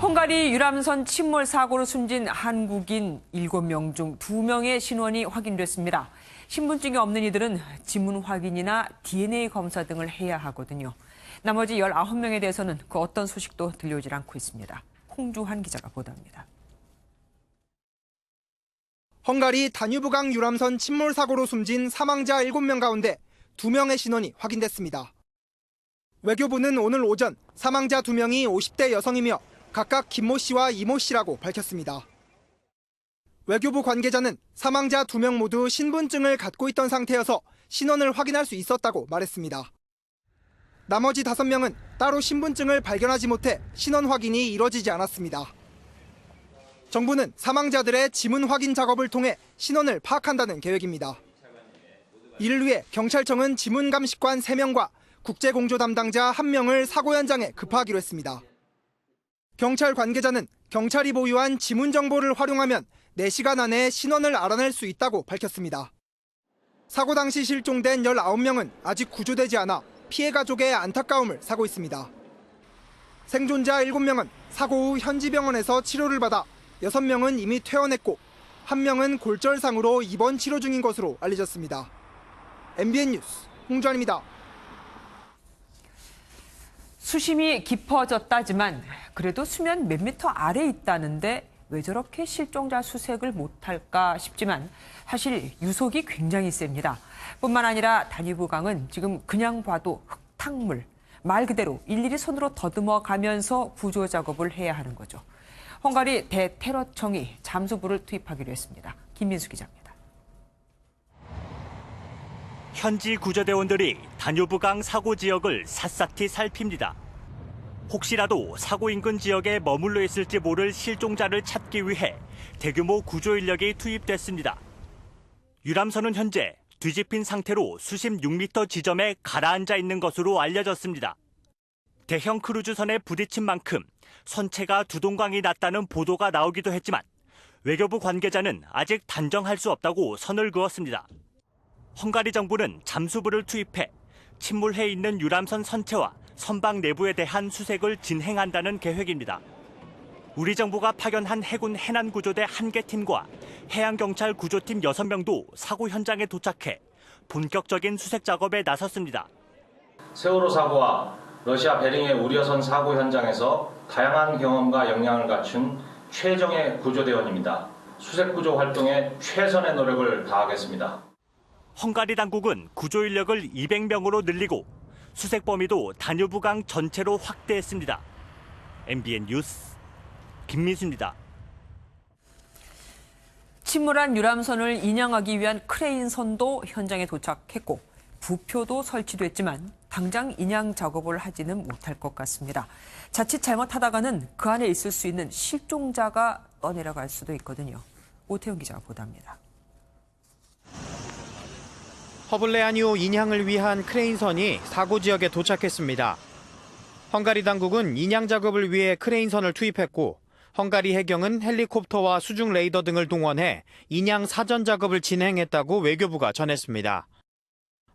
헝가리 유람선 침몰 사고로 숨진 한국인 7명 중 2명의 신원이 확인됐습니다. 신분증이 없는 이들은 지문 확인이나 DNA 검사 등을 해야 하거든요. 나머지 19명에 대해서는 그 어떤 소식도 들려오질 않고 있습니다. 홍주환 기자가 보도합니다. 헝가리 다뉴브강 유람선 침몰 사고로 숨진 사망자 7명 가운데 2명의 신원이 확인됐습니다. 외교부는 오늘 오전 사망자 2명이 50대 여성이며 각각 김모 씨와 이모 씨라고 밝혔습니다. 외교부 관계자는 사망자 2명 모두 신분증을 갖고 있던 상태여서 신원을 확인할 수 있었다고 말했습니다. 나머지 5명은 따로 신분증을 발견하지 못해 신원 확인이 이뤄지지 않았습니다. 정부는 사망자들의 지문 확인 작업을 통해 신원을 파악한다는 계획입니다. 이를 위해 경찰청은 지문 감식관 3명과 국제공조 담당자 1명을 사고 현장에 급파하기로 했습니다. 경찰 관계자는 경찰이 보유한 지문 정보를 활용하면 4시간 안에 신원을 알아낼 수 있다고 밝혔습니다. 사고 당시 실종된 19명은 아직 구조되지 않아 피해 가족의 안타까움을 사고 있습니다. 생존자 7명은 사고 후 현지 병원에서 치료를 받아 6명은 이미 퇴원했고 1명은 골절상으로 입원 치료 중인 것으로 알려졌습니다. MBN 뉴스 홍주환입니다. 수심이 깊어졌다지만 그래도 수면 몇 미터 아래 있다는데 왜 저렇게 실종자 수색을 못할까 싶지만 사실 유속이 굉장히 셉니다. 뿐만 아니라 다뉴브강은 지금 그냥 봐도 흙탕물, 말 그대로 일일이 손으로 더듬어 가면서 구조 작업을 해야 하는 거죠. 헝가리 대테러청이 잠수부를 투입하기로 했습니다. 김민수 기자입니다. 현지 구조대원들이 다뉴브강 사고 지역을 샅샅이 살핍니다. 혹시라도 사고 인근 지역에 머물러 있을지 모를 실종자를 찾기 위해 대규모 구조 인력이 투입됐습니다. 유람선은 현재 뒤집힌 상태로 수심 6m 지점에 가라앉아 있는 것으로 알려졌습니다. 대형 크루즈선에 부딪힌 만큼 선체가 두동강이 났다는 보도가 나오기도 했지만 외교부 관계자는 아직 단정할 수 없다고 선을 그었습니다. 헝가리 정부는 잠수부를 투입해 침몰해 있는 유람선 선체와 선박 내부에 대한 수색을 진행한다는 계획입니다. 우리 정부가 파견한 해군 해난구조대 1개 팀과 해양경찰 구조팀 6명도 사고 현장에 도착해 본격적인 수색 작업에 나섰습니다. 세월호 사고와 러시아 베링의 우려선 사고 현장에서 다양한 경험과 역량을 갖춘 최정예 구조대원입니다. 수색 구조 활동에 최선의 노력을 다하겠습니다. 헝가리 당국은 구조 인력을 200명으로 늘리고 수색 범위도 다뉴브강 전체로 확대했습니다. MBN 뉴스 김민수입니다. 침몰한 유람선을 인양하기 위한 크레인선도 현장에 도착했고 부표도 설치됐지만 당장 인양 작업을 하지는 못할 것 같습니다. 자칫 잘못하다가는 그 안에 있을 수 있는 실종자가 떠내려갈 수도 있거든요. 오태훈 기자가 보도합니다. 허블레아니호 인양을 위한 크레인선이 사고 지역에 도착했습니다. 헝가리 당국은 인양 작업을 위해 크레인선을 투입했고 헝가리 해경은 헬리콥터와 수중 레이더 등을 동원해 인양 사전 작업을 진행했다고 외교부가 전했습니다.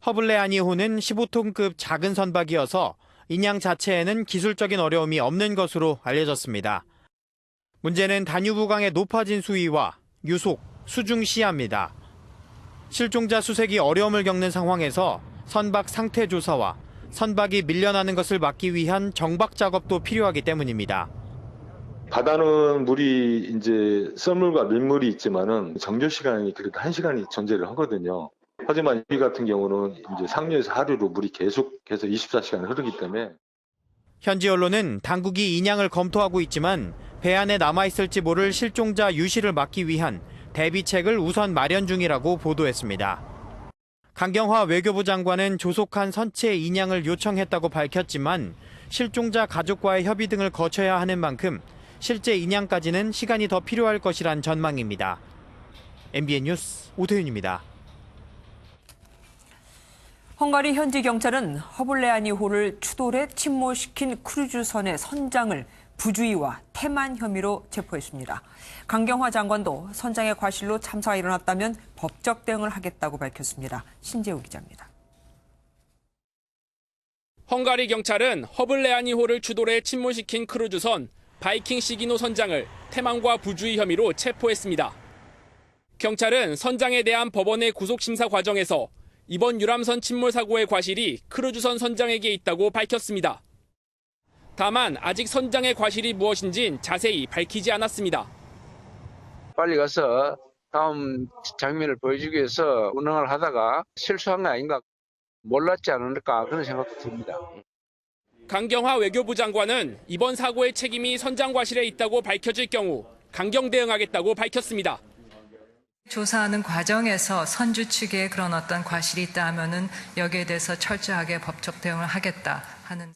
허블레아니호는 15톤급 작은 선박이어서 인양 자체에는 기술적인 어려움이 없는 것으로 알려졌습니다. 문제는 다뉴브강의 높아진 수위와 유속, 수중 시야입니다. 실종자 수색이 어려움을 겪는 상황에서 선박 상태 조사와 선박이 밀려나는 것을 막기 위한 정박 작업도 필요하기 때문입니다. 바다는 물이 이제 썰물과 밀물이 있지만은 정조 시간이 그래도 1시간이 존재를 하거든요. 하지만 이 같은 경우는 이제 상류에서 하류로 물이 계속해서 24시간 흐르기 때문에 현지 언론은 당국이 인양을 검토하고 있지만 배 안에 남아있을지 모를 실종자 유실을 막기 위한 대비책을 우선 마련 중이라고 보도했습니다. 강경화 외교부 장관은 조속한 선체 인양을 요청했다고 밝혔지만 실종자 가족과의 협의 등을 거쳐야 하는 만큼 실제 인양까지는 시간이 더 필요할 것이란 전망입니다. MBN 뉴스 오태윤입니다. 헝가리 현지 경찰은 허블레아니호를 추돌해 침몰시킨 크루즈선의 선장을 부주의와 태만 혐의로 체포했습니다. 강경화 장관도 선장의 과실로 참사가 일어났다면 법적 대응을 하겠다고 밝혔습니다. 신재우 기자입니다. 헝가리 경찰은 허블레아니호를 추돌해 침몰시킨 크루즈선 바이킹 시기노 선장을 태망과 부주의 혐의로 체포했습니다. 경찰은 선장에 대한 법원의 구속심사 과정에서 이번 유람선 침몰 사고의 과실이 크루즈선 선장에게 있다고 밝혔습니다. 다만 아직 선장의 과실이 무엇인진 자세히 밝히지 않았습니다. 빨리 가서 다음 장면을 보여주기 위해서 운항을 하다가 실수한 거 아닌가, 몰랐지 않을까 그런 생각도 듭니다. 강경화 외교부 장관은 이번 사고의 책임이 선장 과실에 있다고 밝혀질 경우 강경 대응하겠다고 밝혔습니다. 조사하는 과정에서 선주 측에 그런 어떤 과실이 있다 하면은 여기에 대해서 철저하게 법적 대응을 하겠다 하는.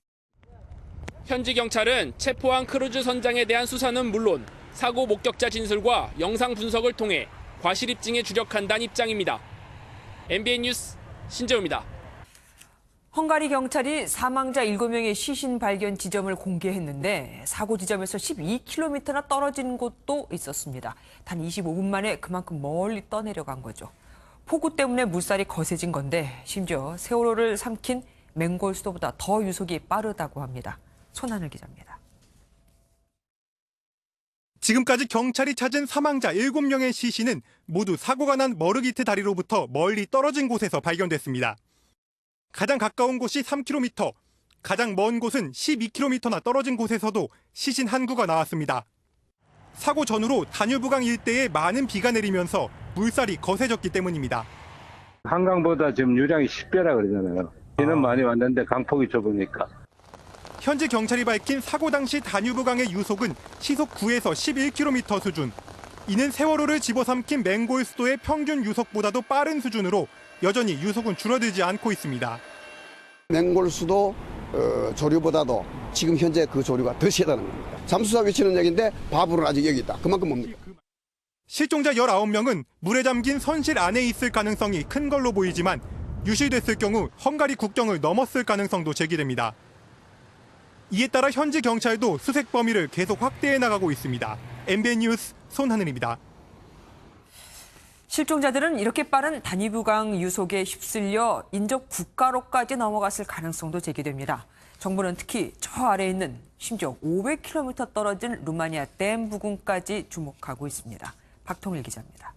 현지 경찰은 체포한 크루즈 선장에 대한 수사는 물론 사고 목격자 진술과 영상 분석을 통해 과실 입증에 주력한다는 입장입니다. MBN 뉴스 신재우입니다. 헝가리 경찰이 사망자 7명의 시신 발견 지점을 공개했는데 사고 지점에서 12km나 떨어진 곳도 있었습니다. 단 25분 만에 그만큼 멀리 떠내려간 거죠. 폭우 때문에 물살이 거세진 건데 심지어 세월호를 삼킨 맹골 수도보다 더 유속이 빠르다고 합니다. 손하늘 기자입니다. 지금까지 경찰이 찾은 사망자 7명의 시신은 모두 사고가 난 머르기트 다리로부터 멀리 떨어진 곳에서 발견됐습니다. 가장 가까운 곳이 3km, 가장 먼 곳은 12km나 떨어진 곳에서도 시신 한 구가 나왔습니다. 사고 전후로 다뉴브강 일대에 많은 비가 내리면서 물살이 거세졌기 때문입니다. 한강보다 지금 유량이 10배라 그러잖아요. 비는 많이 왔는데 강폭이 좁으니까. 현지 경찰이 밝힌 사고 당시 다뉴브강의 유속은 시속 9에서 11km 수준. 이는 세월호를 집어삼킨 맹골 수도의 평균 유속보다도 빠른 수준으로 여전히 유속은 줄어들지 않고 있습니다. 맹골 수도 조류보다도 지금 현재 그 조류가 더 세다는 겁니다. 잠수사 위치는 여기인데 바불은 아직 여기 있다. 그만큼 뭡니까? 실종자 19명은 물에 잠긴 선실 안에 있을 가능성이 큰 걸로 보이지만 유실됐을 경우 헝가리 국경을 넘었을 가능성도 제기됩니다. 이에 따라 현지 경찰도 수색 범위를 계속 확대해 나가고 있습니다. MBN 뉴스 손하늘입니다. 실종자들은 이렇게 빠른 다뉴브강 유속에 휩쓸려 인접 국가로까지 넘어갔을 가능성도 제기됩니다. 정부는 특히 저 아래에 있는 심지어 500km 떨어진 루마니아 댐 부근까지 주목하고 있습니다. 박통일 기자입니다.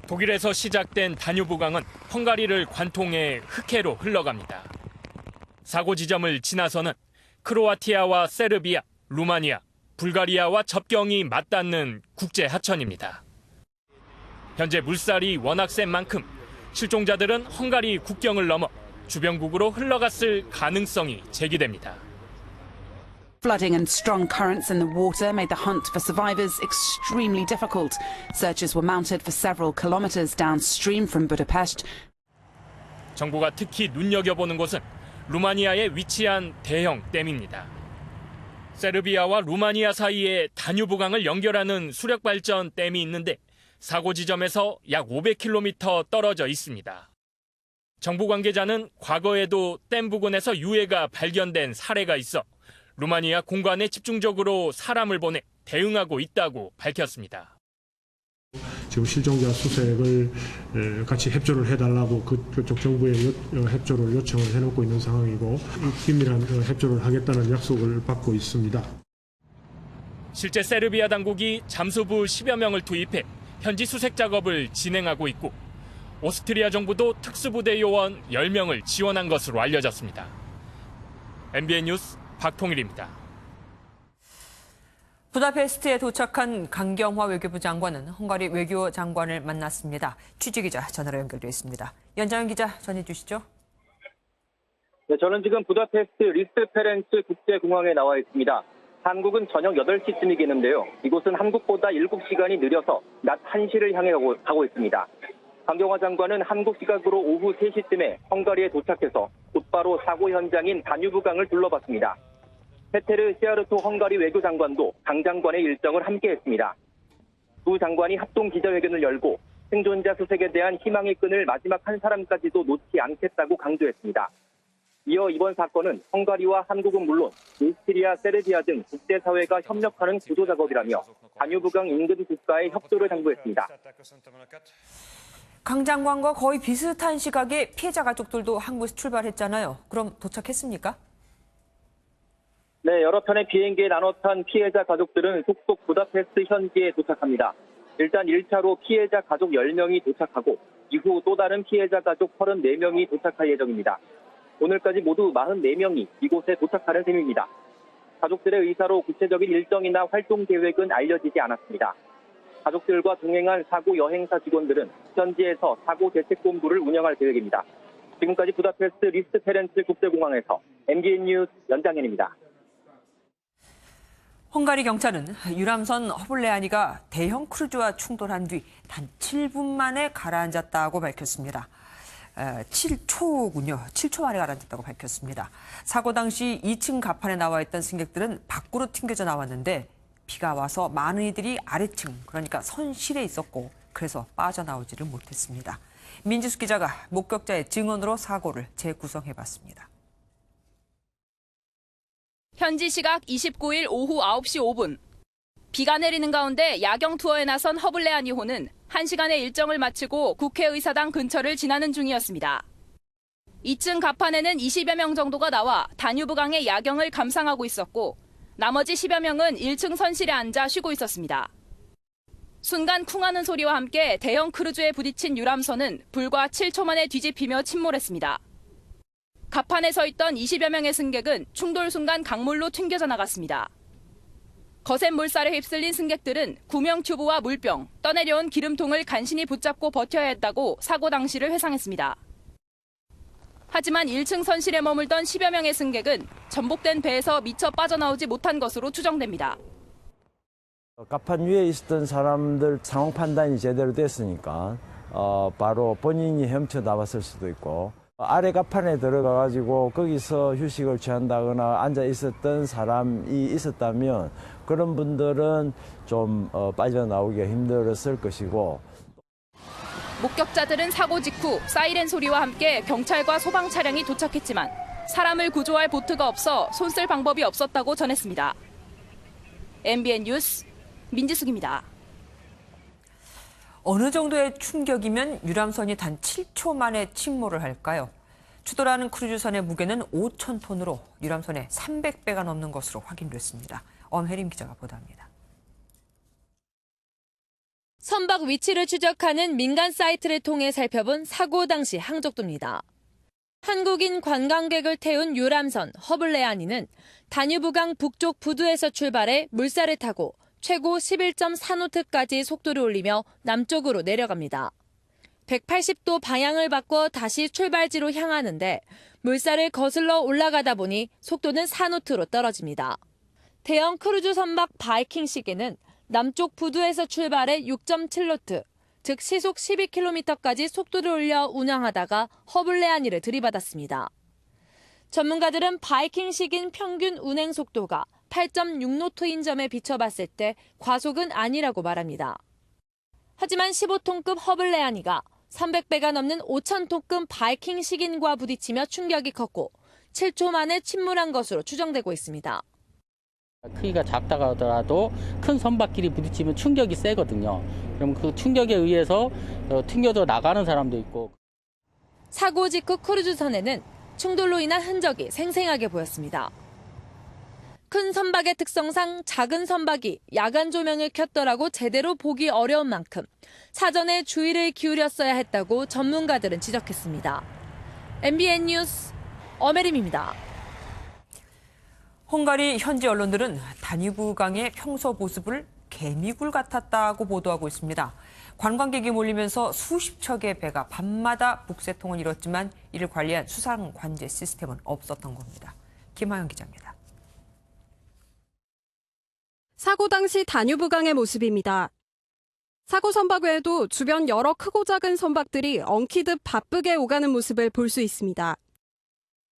독일에서 시작된 다뉴브강은 헝가리를 관통해 흑해로 흘러갑니다. 사고 지점을 지나서는 크로아티아와 세르비아, 루마니아, 불가리아와 접경이 맞닿는 국제 하천입니다. 현재 물살이 워낙 센 만큼 실종자들은 헝가리 국경을 넘어 주변국으로 흘러갔을 가능성이 제기됩니다. Flooding and strong currents in the water made the hunt for survivors extremely difficult. Searches were mounted for several kilometers downstream from Budapest. 정부가 특히 눈여겨보는 곳은 루마니아에 위치한 대형 댐입니다. 세르비아와 루마니아 사이에 다뉴브강을 연결하는 수력발전 댐이 있는데 사고 지점에서 약 500km 떨어져 있습니다. 정부 관계자는 과거에도 댐 부근에서 유해가 발견된 사례가 있어 루마니아 공관에 집중적으로 사람을 보내 대응하고 있다고 밝혔습니다. 지금 실종자 수색을 같이 협조를 해달라고 그쪽 정부에 협조를 요청을 해놓고 있는 상황이고 긴밀한 협조를 하겠다는 약속을 받고 있습니다. 실제 세르비아 당국이 잠수부 10여 명을 투입해 현지 수색 작업을 진행하고 있고 오스트리아 정부도 특수부대 요원 10명을 지원한 것으로 알려졌습니다. MBN 뉴스 박통일입니다. 부다페스트에 도착한 강경화 외교부 장관은 헝가리 외교 장관을 만났습니다. 취재기자 전화로 연결돼 있습니다. 연장현 기자 전해 주시죠. 네, 저는 지금 부다페스트 리스페렌츠 국제공항에 나와 있습니다. 한국은 저녁 8시쯤이겠는데요. 이곳은 한국보다 7시간이 느려서 낮 1시를 향해 가고 있습니다. 강경화 장관은 한국 시각으로 오후 3시쯤에 헝가리에 도착해서 곧바로 사고 현장인 다뉴브강을 둘러봤습니다. 페테르 시아르토 헝가리 외교장관도 강 장관의 일정을 함께했습니다. 두 장관이 합동 기자회견을 열고 생존자 수색에 대한 희망의 끈을 마지막 한 사람까지도 놓지 않겠다고 강조했습니다. 이어 이번 사건은 헝가리와 한국은 물론 오스트리아, 세르비아 등 국제사회가 협력하는 구조작업이라며 다뉴브강 인근 국가의 협조를 당부했습니다. 강 장관과 거의 비슷한 시각에 피해자 가족들도 한국에서 출발했잖아요. 그럼 도착했습니까? 네, 여러 편의 비행기에 나눠 탄 피해자 가족들은 속속 부다페스트 현지에 도착합니다. 일단 1차로 피해자 가족 10명이 도착하고 이후 또 다른 피해자 가족 34명이 도착할 예정입니다. 오늘까지 모두 44명이 이곳에 도착하는 셈입니다. 가족들의 의사로 구체적인 일정이나 활동 계획은 알려지지 않았습니다. 가족들과 동행한 사고 여행사 직원들은 현지에서 사고 대책본부를 운영할 계획입니다. 지금까지 부다페스트 리스트 페렌츠 국제공항에서 MBN 뉴스 연장현입니다. 헝가리 경찰은 유람선 허블레아니가 대형 크루즈와 충돌한 뒤 단 7분 만에 가라앉았다고 밝혔습니다. 7초군요. 7초 만에 가라앉았다고 밝혔습니다. 사고 당시 2층 갑판에 나와 있던 승객들은 밖으로 튕겨져 나왔는데 비가 와서 많은 이들이 아래층, 그러니까 선실에 있었고 그래서 빠져나오지를 못했습니다. 민지숙 기자가 목격자의 증언으로 사고를 재구성해봤습니다. 현지 시각 29일 오후 9시 5분. 비가 내리는 가운데 야경 투어에 나선 허블레아니호는 1시간의 일정을 마치고 국회의사당 근처를 지나는 중이었습니다. 2층 갑판에는 20여 명 정도가 나와 다뉴브강의 야경을 감상하고 있었고 나머지 10여 명은 1층 선실에 앉아 쉬고 있었습니다. 순간 쿵하는 소리와 함께 대형 크루즈에 부딪힌 유람선은 불과 7초 만에 뒤집히며 침몰했습니다. 갑판에 서 있던 20여 명의 승객은 충돌 순간 강물로 튕겨져 나갔습니다. 거센 물살에 휩쓸린 승객들은 구명 튜브와 물병, 떠내려온 기름통을 간신히 붙잡고 버텨야 했다고 사고 당시를 회상했습니다. 하지만 1층 선실에 머물던 10여 명의 승객은 전복된 배에서 미처 빠져나오지 못한 것으로 추정됩니다. 갑판 위에 있었던 사람들 상황 판단이 제대로 됐으니까 바로 본인이 헤엄쳐 나왔을 수도 있고 아래 갑판에 들어가가지고 거기서 휴식을 취한다거나 앉아 있었던 사람이 있었다면 그런 분들은 좀 빠져나오기가 힘들었을 것이고. 목격자들은 사고 직후 사이렌 소리와 함께 경찰과 소방 차량이 도착했지만 사람을 구조할 보트가 없어 손쓸 방법이 없었다고 전했습니다. MBN 뉴스 민지숙입니다. 어느 정도의 충격이면 유람선이 단 7초 만에 침몰을 할까요? 추돌하는 크루즈선의 무게는 5,000톤으로 유람선의 300배가 넘는 것으로 확인됐습니다. 엄혜림 기자가 보도합니다. 선박 위치를 추적하는 민간 사이트를 통해 살펴본 사고 당시 항적도입니다. 한국인 관광객을 태운 유람선 허블레아니는 다뉴브강 북쪽 부두에서 출발해 물살을 타고 최고 11.4노트까지 속도를 올리며 남쪽으로 내려갑니다. 180도 방향을 바꿔 다시 출발지로 향하는데 물살을 거슬러 올라가다 보니 속도는 4노트로 떨어집니다. 대형 크루즈 선박 바이킹시계는 남쪽 부두에서 출발해 6.7노트, 즉 시속 12km까지 속도를 올려 운항하다가 허블레아니를 들이받았습니다. 전문가들은 바이킹식인 평균 운행 속도가 8.6노트인 점에 비춰봤을 때 과속은 아니라고 말합니다. 하지만 15톤급 허블레아니가 300배가 넘는 5,000톤급 바이킹식인과 부딪히며 충격이 컸고 7초 만에 침몰한 것으로 추정되고 있습니다. 크기가 작다가 하더라도 큰 선박끼리 부딪히면 충격이 세거든요. 그럼 그 충격에 의해서 튕겨져 나가는 사람도 있고. 사고 직후 크루즈선에는 충돌로 인한 흔적이 생생하게 보였습니다. 큰 선박의 특성상 작은 선박이 야간 조명을 켰더라고 제대로 보기 어려운 만큼 사전에 주의를 기울였어야 했다고 전문가들은 지적했습니다. MBN 뉴스 엄혜림입니다. 헝가리 현지 언론들은 다뉴브강의 평소 모습을 개미굴 같았다고 보도하고 있습니다. 관광객이 몰리면서 수십 척의 배가 밤마다 북새통을 이뤘지만 이를 관리한 수상 관제 시스템은 없었던 겁니다. 김하영 기자입니다. 사고 당시 다뉴브강의 모습입니다. 사고 선박 외에도 주변 여러 크고 작은 선박들이 엉키듯 바쁘게 오가는 모습을 볼 수 있습니다.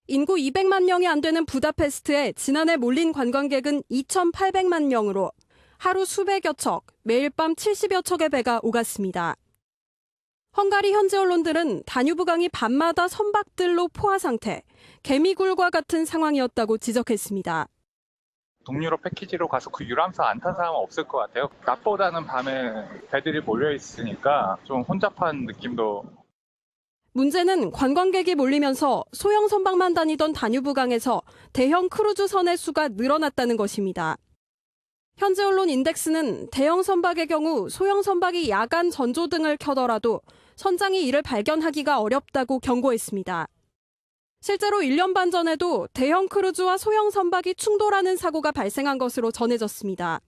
인구 200만 명이 안 되는 부다페스트에 지난해 몰린 관광객은 2,800만 명으로 하루 수백여 척, 매일 밤 70여 척의 배가 오갔습니다. 헝가리 현지 언론들은 다뉴브강이 밤마다 선박들로 포화 상태, 개미굴과 같은 상황이었다고 지적했습니다. 동유럽 패키지로 가서 그 유람선 안 탄 사람은 없을 것 같아요. 낮보다는 밤에 배들이 몰려 있으니까 좀 혼잡한 느낌도. 문제는 관광객이 몰리면서 소형 선박만 다니던 다뉴브강에서 대형 크루즈선의 수가 늘어났다는 것입니다. 현재 언론 인덱스는 대형 선박의 경우 소형 선박이 야간 전조등을 켜더라도 선장이 이를 발견하기가 어렵다고 경고했습니다. 실제로 1년 반 전에도 대형 크루즈와 소형 선박이 충돌하는 사고가 발생한 것으로 전해졌습니다.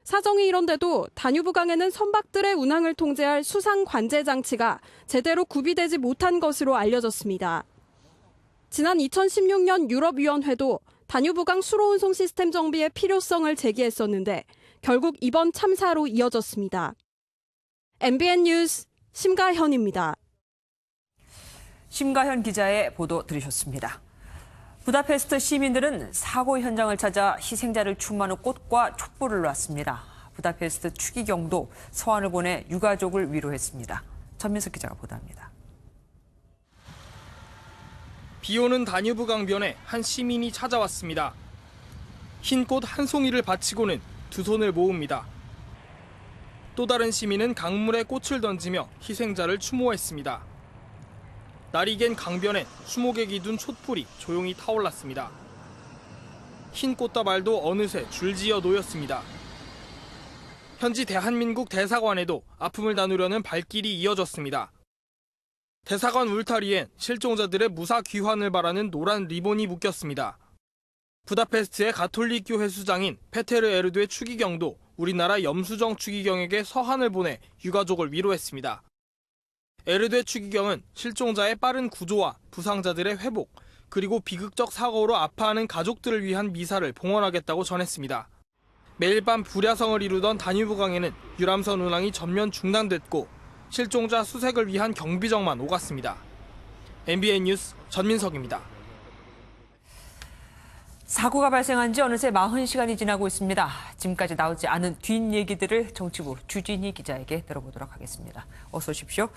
사정이 이런데도 다뉴브강에는 선박들의 운항을 통제할 수상 관제 장치가 제대로 구비되지 못한 것으로 알려졌습니다. 지난 2016년 유럽위원회도 다뉴브강 수로운송 시스템 정비의 필요성을 제기했었는데 결국 이번 참사로 이어졌습니다. MBN 뉴스 심가현입니다. 심가현 기자의 보도 들으셨습니다. 부다페스트 시민들은 사고 현장을 찾아 희생자를 충만한 꽃과 촛불을 놨습니다. 부다페스트 추기경도 서한을 보내 유가족을 위로했습니다. 전민석 기자가 보도합니다. 비오는 다뉴브 강변에 한 시민이 찾아왔습니다. 흰 꽃 한 송이를 바치고는 두 손을 모읍니다. 또 다른 시민은 강물에 꽃을 던지며 희생자를 추모했습니다. 날이 갠 강변엔 수목액이 둔 촛불이 조용히 타올랐습니다. 흰 꽃다발도 어느새 줄지어 놓였습니다. 현지 대한민국 대사관에도 아픔을 나누려는 발길이 이어졌습니다. 대사관 울타리엔 실종자들의 무사 귀환을 바라는 노란 리본이 묶였습니다. 부다페스트의 가톨릭 교회 수장인 페테르 에르드의 추기경도 우리나라 염수정 추기경에게 서한을 보내 유가족을 위로했습니다. 에르드의 추기경은 실종자의 빠른 구조와 부상자들의 회복, 그리고 비극적 사고로 아파하는 가족들을 위한 미사를 봉헌하겠다고 전했습니다. 매일 밤 불야성을 이루던 다뉴브강에는 유람선 운항이 전면 중단됐고 실종자 수색을 위한 경비정만 오갔습니다. MBN 뉴스 전민석입니다. 사고가 발생한 지 어느새 40시간이 지나고 있습니다. 지금까지 나오지 않은 뒷얘기들을 정치부 주진희 기자에게 들어보도록 하겠습니다. 어서 오십시오.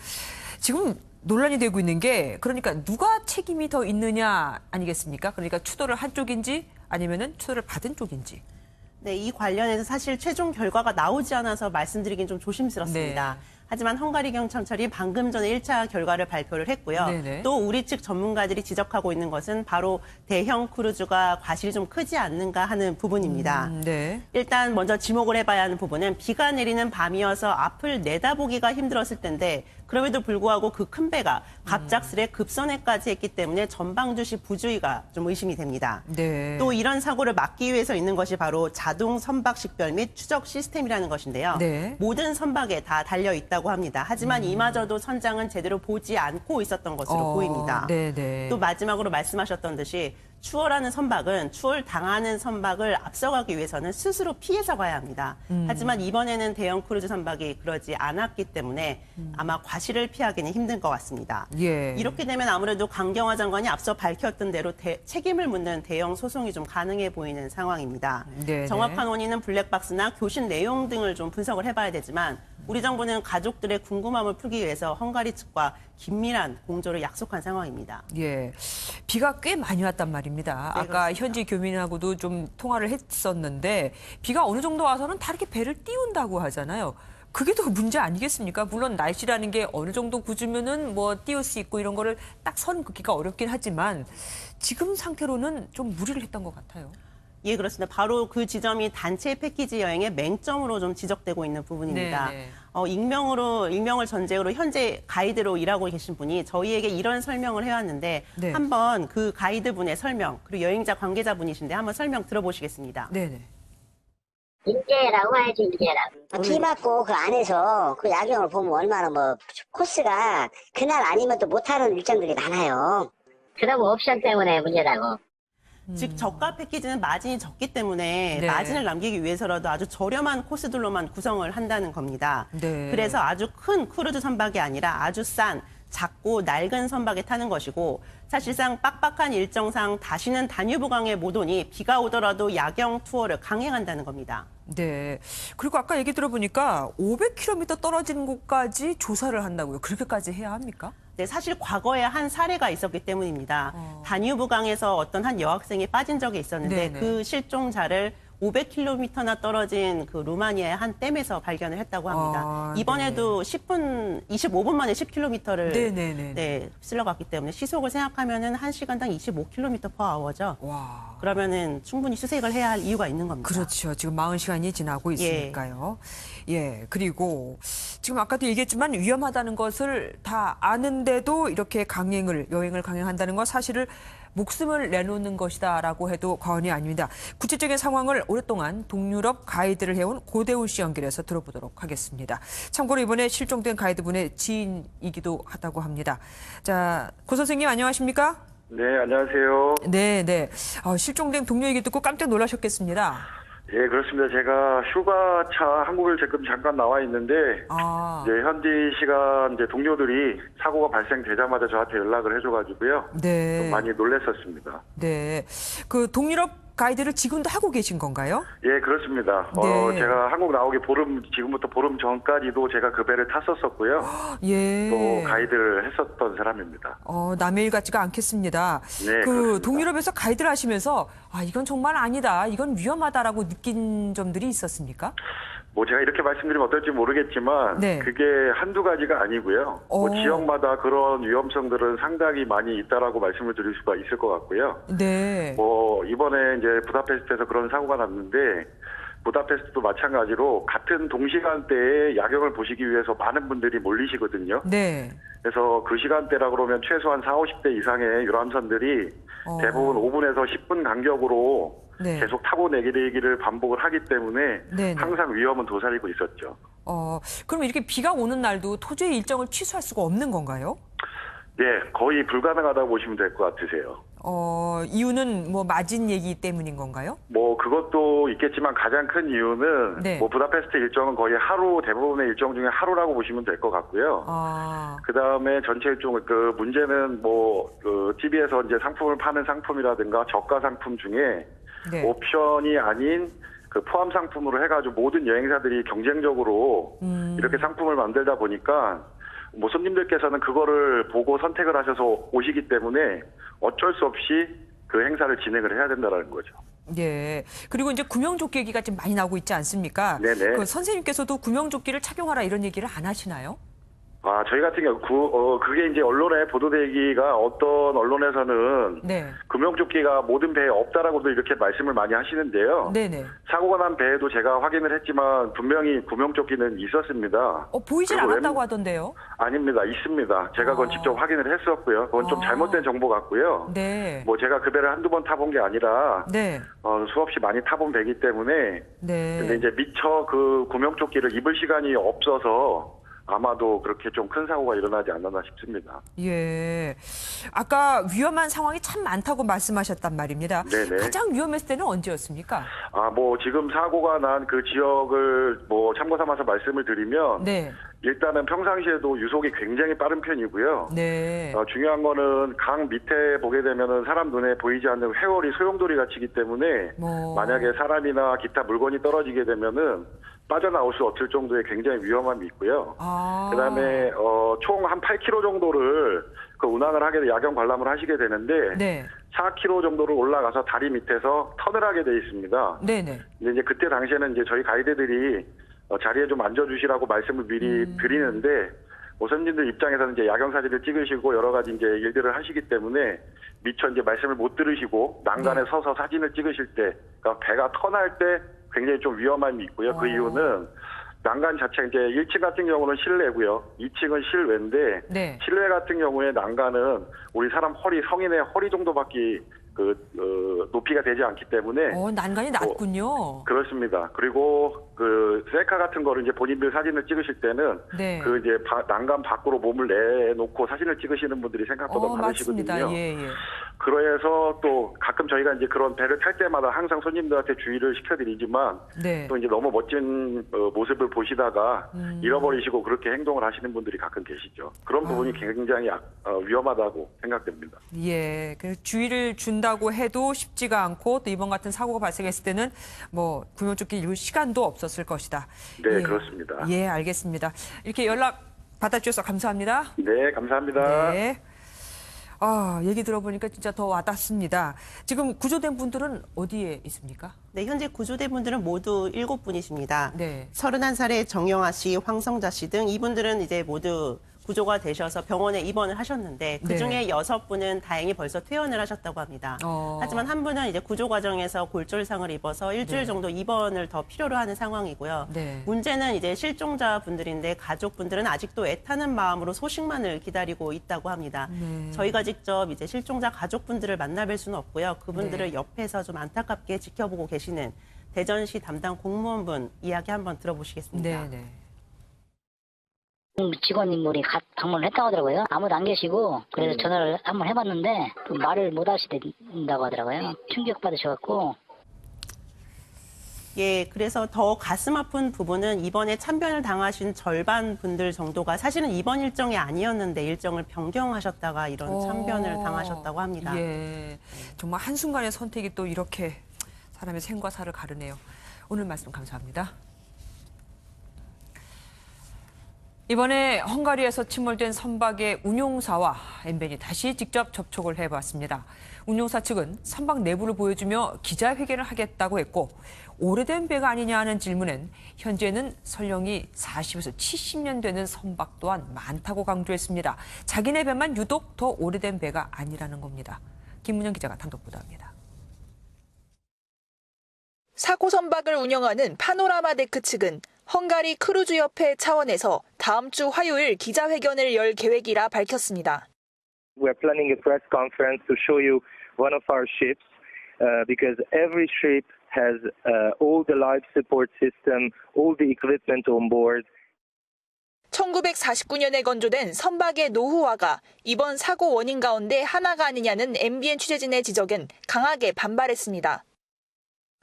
지금 논란이 되고 있는 게 그러니까 누가 책임이 더 있느냐 아니겠습니까? 그러니까 추돌을 한 쪽인지 아니면은 추돌을 받은 쪽인지. 네, 이 관련해서 사실 최종 결과가 나오지 않아서 말씀드리긴 좀 조심스럽습니다. 네. 하지만 헝가리 경찰청이 방금 전에 1차 결과를 발표를 했고요. 네네. 또 우리 측 전문가들이 지적하고 있는 것은 바로 대형 크루즈가 과실이 좀 크지 않는가 하는 부분입니다. 네. 일단 먼저 지목을 해봐야 하는 부분은 비가 내리는 밤이어서 앞을 내다보기가 힘들었을 텐데 그럼에도 불구하고 그 큰 배가 갑작스레 급선회까지 했기 때문에 전방주시 부주의가 좀 의심이 됩니다. 네. 또 이런 사고를 막기 위해서 있는 것이 바로 자동 선박 식별 및 추적 시스템이라는 것인데요. 네. 모든 선박에 다 달려 있다고 합니다. 하지만 이마저도 선장은 제대로 보지 않고 있었던 것으로 보입니다. 네네. 또 마지막으로 말씀하셨던 듯이 추월하는 선박은 추월당하는 선박을 앞서가기 위해서는 스스로 피해서 가야 합니다. 하지만 이번에는 대형 크루즈 선박이 그러지 않았기 때문에 아마 과실을 피하기는 힘든 것 같습니다. 예. 이렇게 되면 아무래도 강경화 장관이 앞서 밝혔던 대로 책임을 묻는 대형 소송이 좀 가능해 보이는 상황입니다. 네네. 정확한 원인은 블랙박스나 교신 내용 등을 좀 분석을 해봐야 되지만 우리 정부는 가족들의 궁금함을 풀기 위해서 헝가리 측과 긴밀한 공조를 약속한 상황입니다. 예, 비가 꽤 많이 왔단 말입니다. 네, 아까 그렇습니다. 현지 교민하고도 좀 통화를 했었는데 비가 어느 정도 와서는 다르게 배를 띄운다고 하잖아요. 그게 더 문제 아니겠습니까? 물론 날씨라는 게 어느 정도 굳으면은 뭐 띄울 수 있고 이런 거를 딱 선 긋기가 어렵긴 하지만 지금 상태로는 좀 무리를 했던 것 같아요. 예, 그렇습니다. 바로 그 지점이 단체 패키지 여행의 맹점으로 좀 지적되고 있는 부분입니다. 네네. 익명을 전제로 현재 가이드로 일하고 계신 분이 저희에게 이런 설명을 해왔는데 네. 한번 그 가이드분의 설명, 그리고 여행자 관계자분이신데 한번 설명 들어보시겠습니다. 네네. 인재라고 해야지, 인재라고. 비 맞고 그 안에서 그 야경을 보면 얼마나 뭐 코스가 그날 아니면 또 못하는 일정들이 많아요. 그럼 옵션 때문에 문제라고. 즉 저가 패키지는 마진이 적기 때문에 네. 마진을 남기기 위해서라도 아주 저렴한 코스들로만 구성을 한다는 겁니다. 네. 그래서 아주 큰 크루즈 선박이 아니라 아주 싼 작고 낡은 선박에 타는 것이고 사실상 빡빡한 일정상 다시는 다뉴브강에 못 오니 비가 오더라도 야경 투어를 강행한다는 겁니다. 네. 그리고 아까 얘기 들어보니까 500km 떨어진 곳까지 조사를 한다고요. 그렇게까지 해야 합니까? 네, 사실 과거에 한 사례가 있었기 때문입니다. 다뉴브강에서 어떤 한 여학생이 빠진 적이 있었는데 네네. 그 실종자를 500km나 떨어진 그 루마니아의 한 댐에서 발견을 했다고 합니다. 이번에도 25분 만에 10km를 네, 쓸러갔기 때문에 시속을 생각하면은 1시간당 25km/h죠. 그러면은 충분히 수색을 해야 할 이유가 있는 겁니다. 그렇죠. 지금 40시간이 지나고 있으니까요. 예. 그리고 지금 아까도 얘기했지만 위험하다는 것을 다 아는데도 이렇게 여행을 강행한다는 건 사실을 목숨을 내놓는 것이다라고 해도 과언이 아닙니다. 구체적인 상황을 오랫동안 동유럽 가이드를 해온 고대훈 씨 연결해서 들어보도록 하겠습니다. 참고로 이번에 실종된 가이드분의 지인이기도 하다고 합니다. 자, 고 선생님 안녕하십니까? 네, 안녕하세요. 네. 실종된 동료 얘기 듣고 깜짝 놀라셨겠습니다. 예, 그렇습니다. 제가 휴가차 한국을 지금 잠깐 나와 있는데, 이제 현지 시간 이제 동료들이 사고가 발생되자마자 저한테 연락을 해줘가지고요. 네. 좀 많이 놀랐었습니다. 네. 그 동유럽 가이드를 지금도 하고 계신 건가요? 예, 그렇습니다. 네. 제가 한국 나오기 지금부터 보름 전까지도 제가 그 배를 탔었었고요. 예. 또 가이드를 했었던 사람입니다. 남의 일 같지가 않겠습니다. 네, 그 그렇습니다. 동유럽에서 가이드를 하시면서 이건 정말 아니다, 이건 위험하다라고 느낀 점들이 있었습니까? 뭐 제가 이렇게 말씀드리면 어떨지 모르겠지만 네. 그게 한두 가지가 아니고요. 뭐 지역마다 그런 위험성들은 상당히 많이 있다라고 말씀을 드릴 수가 있을 것 같고요. 네. 뭐 이번에 이제 부다페스트에서 그런 사고가 났는데 부다페스트도 마찬가지로 같은 동시간대에 야경을 보시기 위해서 많은 분들이 몰리시거든요. 네. 그래서 그 시간대라 그러면 최소한 40, 50대 이상의 유람선들이 대부분 5분에서 10분 간격으로 계속 타고 내리기를 반복을 하기 때문에 항상 위험은 도사리고 있었죠. 그럼 이렇게 비가 오는 날도 토지의 일정을 취소할 수가 없는 건가요? 네, 거의 불가능하다고 보시면 될 것 같으세요. 이유는 뭐 마진 얘기 때문인 건가요? 뭐 그것도 있겠지만 가장 큰 이유는 뭐 부다페스트 일정은 거의 대부분의 일정 중에 하루라고 보시면 될 것 같고요. 그 다음에 전체 일정 그 문제는 그 TV에서 이제 상품을 파는 상품이라든가 저가 상품 중에 옵션이 아닌 그 포함 상품으로 해가지고 모든 여행사들이 경쟁적으로 이렇게 상품을 만들다 보니까 뭐 손님들께서는 그거를 보고 선택을 하셔서 오시기 때문에 어쩔 수 없이 그 행사를 진행을 해야 된다는 거죠. 예. 그리고 이제 구명조끼 얘기가 좀 많이 나오고 있지 않습니까? 네네. 그 선생님께서도 구명조끼를 착용하라 이런 얘기를 안 하시나요? 저희 같은 경우 그게 이제 언론에 보도되기가 어떤 언론에서는 구명조끼가 모든 배에 없다라고도 이렇게 말씀을 많이 하시는데요. 네네. 사고가 난 배에도 제가 확인을 했지만 분명히 구명조끼는 있었습니다. 보이질 않았다고 하던데요? 아닙니다. 있습니다. 제가 그건 직접 확인을 했었고요. 그건 좀 잘못된 정보 같고요. 네. 뭐 제가 그 배를 한두 번 타본 게 아니라 수없이 많이 타본 배이기 때문에 근데 이제 미처 그 구명조끼를 입을 시간이 없어서 아마도 그렇게 좀 큰 사고가 일어나지 않았나 싶습니다. 예. 아까 위험한 상황이 참 많다고 말씀하셨단 말입니다. 네네. 가장 위험했을 때는 언제였습니까? 뭐 지금 사고가 난 그 지역을 뭐 참고 삼아서 말씀을 드리면 일단은 평상시에도 유속이 굉장히 빠른 편이고요. 중요한 거는 강 밑에 보게 되면은 사람 눈에 보이지 않는 회오리, 소용돌이 갇히기 때문에 만약에 사람이나 기타 물건이 떨어지게 되면은 빠져나올 수 없을 정도의 굉장히 위험함이 있고요. 그다음에 총 한 8km 정도를 그 운항을 하게 돼 야경 관람을 하시게 되는데 4km 정도를 올라가서 다리 밑에서 턴을 하게 돼 있습니다. 근데 이제 그때 당시에는 이제 저희 가이드들이 자리에 좀 앉아주시라고 말씀을 미리 드리는데 선생님들 입장에서는 이제 야경 사진을 찍으시고 여러 가지 이제 일들을 하시기 때문에 미처 이제 말씀을 못 들으시고 난간에 서서 사진을 찍으실 때, 그러니까 배가 턴할 때 굉장히 좀 위험함이 있고요. 그 이유는 난간 자체 이제 1층 같은 경우는 실내고요. 2층은 실외인데 실외 같은 경우에 난간은 우리 사람 성인의 허리 정도밖에 높이가 되지 않기 때문에 난간이 낮군요. 그렇습니다. 그리고 그 셀카 같은 거를 이제 본인들 사진을 찍으실 때는 그 이제 난간 밖으로 몸을 내놓고 사진을 찍으시는 분들이 생각보다 많으시거든요. 맞습니다. 예. 그래서 또 가끔 저희가 이제 그런 배를 탈 때마다 항상 손님들한테 주의를 시켜드리지만 또 이제 너무 멋진 모습을 보시다가 잃어버리시고 그렇게 행동을 하시는 분들이 가끔 계시죠. 그런 부분이 굉장히 위험하다고 생각됩니다. 예, 주의를 준다고 해도 쉽지가 않고 또 이번 같은 사고가 발생했을 때는 뭐 구명조끼 입을 시간도 없었을 것이다. 네, 그렇습니다. 예, 알겠습니다. 이렇게 연락 받아주셔서 감사합니다. 네, 감사합니다. 네. 얘기 들어보니까 진짜 더 와닿습니다. 지금 구조된 분들은 어디에 있습니까? 네, 현재 구조된 분들은 모두 7분이십니다. 네. 31살의 정영아 씨, 황성자 씨 등 이분들은 이제 모두 구조가 되셔서 병원에 입원을 하셨는데 그중에 6분은 다행히 벌써 퇴원을 하셨다고 합니다. 하지만 한 분은 이제 구조 과정에서 골절상을 입어서 일주일 정도 입원을 더 필요로 하는 상황이고요. 문제는 이제 실종자 분들인데 가족분들은 아직도 애타는 마음으로 소식만을 기다리고 있다고 합니다. 저희가 직접 이제 실종자 가족분들을 만나뵐 수는 없고요. 그분들을 옆에서 좀 안타깝게 지켜보고 계시는 대전시 담당 공무원분 이야기 한번 들어보시겠습니다. 직원 인물이 방문을 했다고 하더라고요. 아무도 안 계시고 그래서 전화를 한번 해봤는데 또 말을 못 하시는다고 하더라고요. 충격받으셔갖고. 예, 그래서 더 가슴 아픈 부분은 이번에 참변을 당하신 절반 분들 정도가 사실은 이번 일정이 아니었는데 일정을 변경하셨다가 이런 참변을 당하셨다고 합니다. 예, 정말 한순간의 선택이 또 이렇게 사람의 생과 사를 가르네요. 오늘 말씀 감사합니다. 이번에 헝가리에서 침몰된 선박의 운용사와 MBN이 다시 직접 접촉을 해봤습니다. 운용사 측은 선박 내부를 보여주며 기자회견을 하겠다고 했고 오래된 배가 아니냐 하는 질문엔 현재는 설령이 40에서 70년 되는 선박 또한 많다고 강조했습니다. 자기네 배만 유독 더 오래된 배가 아니라는 겁니다. 김문영 기자가 단독 보도합니다. 사고 선박을 운영하는 파노라마 데크 측은 헝가리 크루즈협회 차원에서 다음 주 화요일 기자회견을 열 계획이라 밝혔습니다. We are planning a press conference to show you one of our ships because every ship has all the life support system, all the equipment on board. 1949년에 건조된 선박의 노후화가 이번 사고 원인 가운데 하나가 아니냐는 MBN 취재진의 지적엔 강하게 반발했습니다.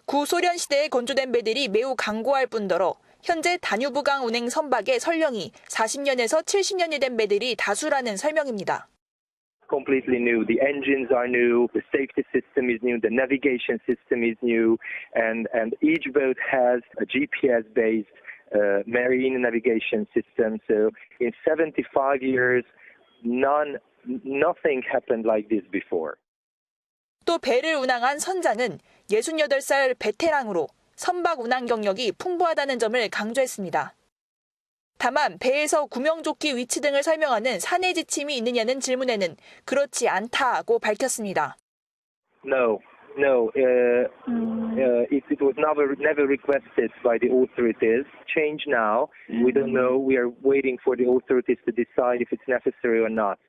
구소련 시대에 건조된 배들이 매우 강고할 뿐더러 현재 다뉴브강 운행 선박의 설령이 40년에서 70년이 된 배들이 다수라는 설명입니다. Completely new. The engines are new, the safety system is new, the navigation system is new, and each boat has a GPS-based marine navigation system. So in 75 years, nothing happened like this before. 또 배를 운항한 선장은 68살 베테랑으로 선박 운항 경력이 풍부하다는 점을 강조했습니다. 다만 배에서 구명조끼 위치 등을 설명하는 사내 지침이 있느냐는 질문에는 그렇지 않다고 밝혔습니다. No. It was never requested by the authorities. Change now. We don't know. We are waiting for the authorities to decide if it's necessary or not.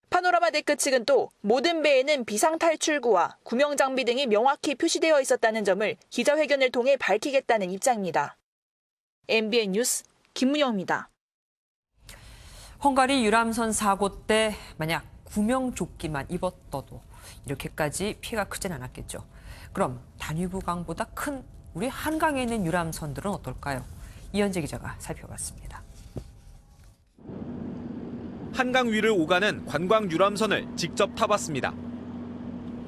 파노라마 데크 측은 또 모든 배에는 비상탈출구와 구명장비 등이 명확히 표시되어 있었다는 점을 기자회견을 통해 밝히겠다는 입장입니다. MBN 뉴스 김문영입니다. 헝가리 유람선 사고 때 만약 구명조끼만 입었어도 이렇게까지 피해가 크진 않았겠죠. 그럼 다뉴브강보다 큰 우리 한강에 있는 유람선들은 어떨까요? 이현재 기자가 살펴봤습니다. 한강 위를 오가는 관광 유람선을 직접 타봤습니다.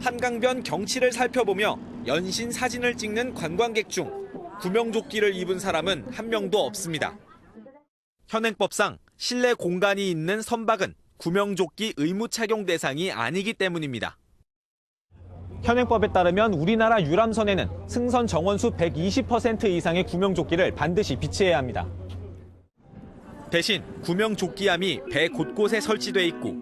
한강변 경치를 살펴보며 연신 사진을 찍는 관광객 중 구명조끼를 입은 사람은 한 명도 없습니다. 현행법상 실내 공간이 있는 선박은 구명조끼 의무 착용 대상이 아니기 때문입니다. 현행법에 따르면 우리나라 유람선에는 승선 정원수 120% 이상의 구명조끼를 반드시 비치해야 합니다. 대신 구명조끼함이 배 곳곳에 설치돼 있고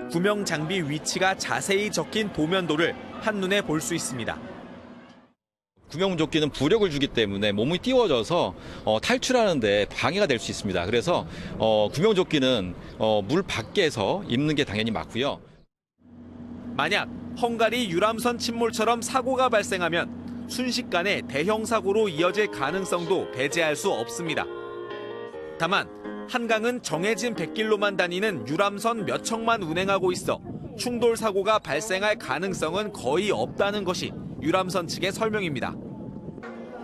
구명 장비 위치가 자세히 적힌 도면도를 한눈에 볼 수 있습니다. 구명조끼는 부력을 주기 때문에 몸이 띄워져서 탈출하는 데 방해가 될 수 있습니다. 그래서 구명조끼는 물 밖에서 입는 게 당연히 맞고요. 만약 헝가리 유람선 침몰처럼 사고가 발생하면 순식간에 대형 사고로 이어질 가능성도 배제할 수 없습니다. 다만 한강은 정해진 백길로만 다니는 유람선 몇 척만 운행하고 있어 충돌 사고가 발생할 가능성은 거의 없다는 것이 유람선 측의 설명입니다.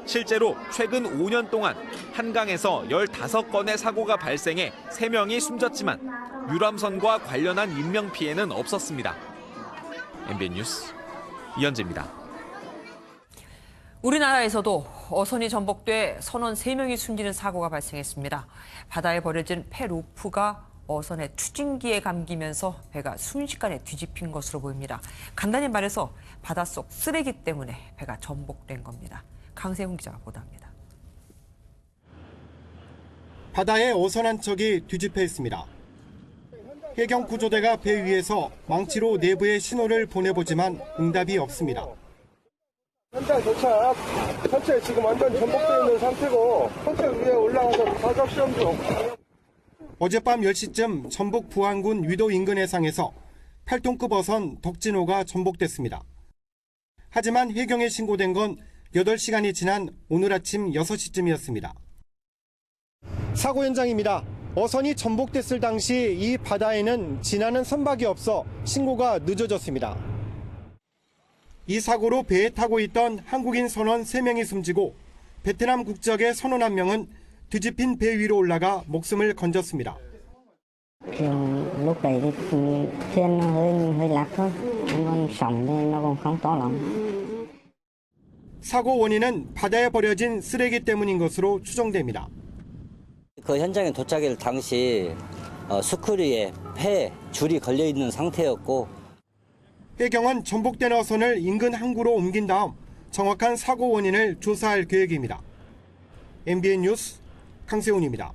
실제로 최근 5년 동안 한강에서 15건의 사고가 발생해 3명이 숨졌지만 유람선과 관련한 인명피해는 없었습니다. MBN 뉴스 이현재입니다. 우리나라에서도 어선이 전복돼 선원 3명이 숨지는 사고가 발생했습니다. 바다에 버려진 폐 로프가 어선의 추진기에 감기면서 배가 순식간에 뒤집힌 것으로 보입니다. 간단히 말해서 바닷속 쓰레기 때문에 배가 전복된 겁니다. 강세훈 기자가 보도합니다. 바다에 어선 한 척이 뒤집혀 있습니다. 해경 구조대가 배 위에서 망치로 내부에 신호를 보내보지만 응답이 없습니다. 현장 도착. 전체 지금 완전 전복되어 있는 상태고 전체 위에 올라가서 과적 시험 중. 어젯밤 10시쯤 전북 부안군 위도 인근 해상에서 8톤급 어선 덕진호가 전복됐습니다. 하지만 해경에 신고된 건 8시간이 지난 오늘 아침 6시쯤이었습니다. 사고 현장입니다. 어선이 전복됐을 당시 이 바다에는 지나는 선박이 없어 신고가 늦어졌습니다. 이 사고로 배에 타고 있던 한국인 선원 3명이 숨지고 베트남 국적의 선원 1명은 뒤집힌 배 위로 올라가 목숨을 건졌습니다. Lúc đấy thì thuyền hơi lạc thôi, còn sóng thì nó cũng không to lắm. 사고 원인은 바다에 버려진 쓰레기 때문인 것으로 추정됩니다. 그 현장에 도착할 당시 스크류에 폐 줄이 걸려 있는 상태였고 해경은 전복된 어선을 인근 항구로 옮긴 다음 정확한 사고 원인을 조사할 계획입니다. MBN 뉴스 강세훈입니다.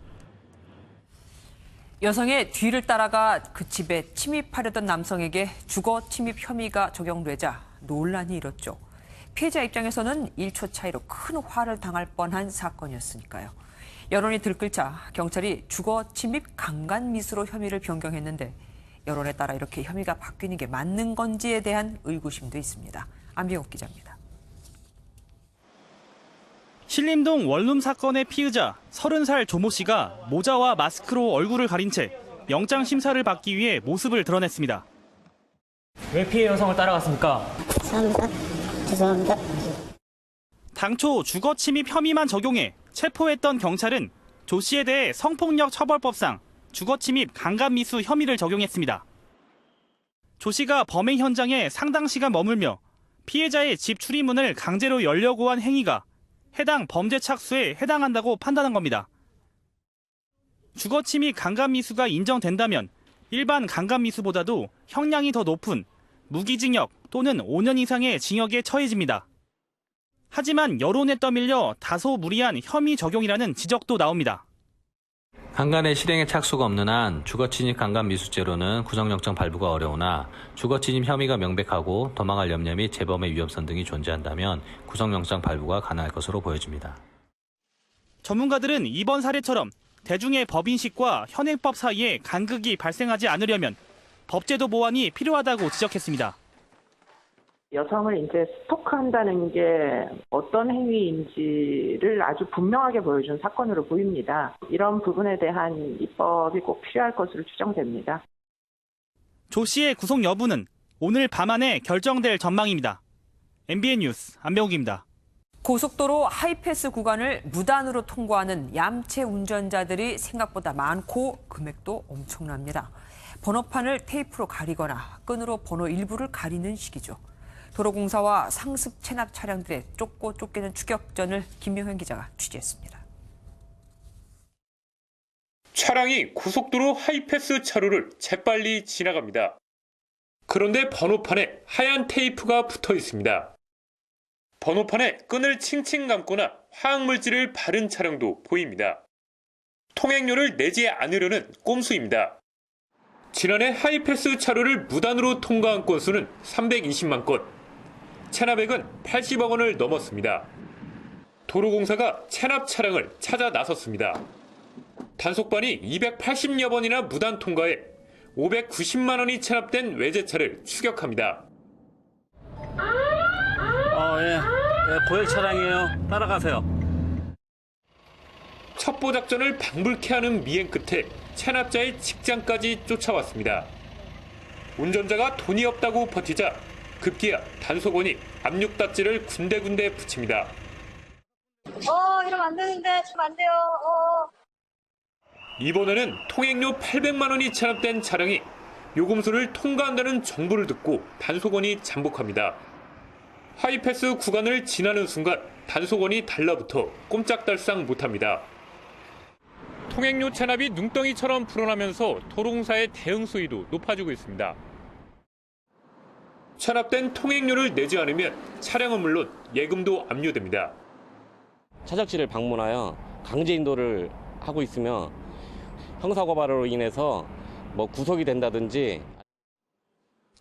여성의 뒤를 따라가 그 집에 침입하려던 남성에게 주거 침입 혐의가 적용되자 논란이 일었죠. 피해자 입장에서는 1초 차이로 큰 화를 당할 뻔한 사건이었으니까요. 여론이 들끓자 경찰이 주거 침입 강간미수로 혐의를 변경했는데 여론에 따라 이렇게 혐의가 바뀌는 게 맞는 건지에 대한 의구심도 있습니다. 안병욱 기자입니다. 신림동 원룸 사건의 피의자 30살 조모 씨가 모자와 마스크로 얼굴을 가린 채 영장 심사를 받기 위해 모습을 드러냈습니다. 왜 피해 여성을 따라갔습니까? 죄송합니다. 당초 주거 침입 혐의만 적용해 체포했던 경찰은 조 씨에 대해 성폭력 처벌법상 주거 침입 강간미수 혐의를 적용했습니다. 조 씨가 범행 현장에 상당 시간 머물며 피해자의 집 출입문을 강제로 열려고 한 행위가 해당 범죄 착수에 해당한다고 판단한 겁니다. 주거 침입 강간미수가 인정된다면 일반 강간미수보다도 형량이 더 높은 무기징역 또는 5년 이상의 징역에 처해집니다. 하지만 여론에 떠밀려 다소 무리한 혐의 적용이라는 지적도 나옵니다. 강간의 실행에 착수가 없는 한 주거침입 강간미수죄로는 구속영장 발부가 어려우나 주거침입 혐의가 명백하고 도망할 염려 및 재범의 위험성 등이 존재한다면 구속영장 발부가 가능할 것으로 보여집니다. 전문가들은 이번 사례처럼 대중의 법인식과 현행법 사이에 간극이 발생하지 않으려면 법제도 보완이 필요하다고 지적했습니다. 여성을 이제 스토크한다는 게 어떤 행위인지를 아주 분명하게 보여준 사건으로 보입니다. 이런 부분에 대한 입법이 꼭 필요할 것으로 추정됩니다. 조 씨의 구속 여부는 오늘 밤 안에 결정될 전망입니다. MBN 뉴스 안병욱입니다. 고속도로 하이패스 구간을 무단으로 통과하는 얌체 운전자들이 생각보다 많고 금액도 엄청납니다. 번호판을 테이프로 가리거나 끈으로 번호 일부를 가리는 식이죠. 도로공사와 상습 체납 차량들의 쫓고 쫓기는 추격전을 김명현 기자가 취재했습니다. 차량이 고속도로 하이패스 차로를 재빨리 지나갑니다. 그런데 번호판에 하얀 테이프가 붙어 있습니다. 번호판에 끈을 칭칭 감거나 화학물질을 바른 차량도 보입니다. 통행료를 내지 않으려는 꼼수입니다. 지난해 하이패스 차로를 무단으로 통과한 건수는 320만 건. 체납액은 80억 원을 넘었습니다. 도로공사가 체납 차량을 찾아 나섰습니다. 단속반이 280여 번이나 무단 통과해 590만 원이 체납된 외제차를 추격합니다. 고액 차량이에요. 따라가세요. 첩보 작전을 방불케 하는 미행 끝에 체납자의 직장까지 쫓아왔습니다. 운전자가 돈이 없다고 버티자 급기야 단속원이 압력딱지를 군데군데 붙입니다. 이러면 안 되는데, 좀 안 돼요. 이번에는 통행료 800만 원이 체납된 차량이 요금소를 통과한다는 정보를 듣고 단속원이 잠복합니다. 하이패스 구간을 지나는 순간 단속원이 달라붙어 꼼짝달싹 못합니다. 통행료 체납이 눈덩이처럼 불어나면서 도로공사의 대응 수위도 높아지고 있습니다. 체납된 통행료를 내지 않으면 차량은 물론 예금도 압류됩니다. 차적지를 방문하여 강제 인도를 하고 있으며 형사고발로 인해서 구속이 된다든지.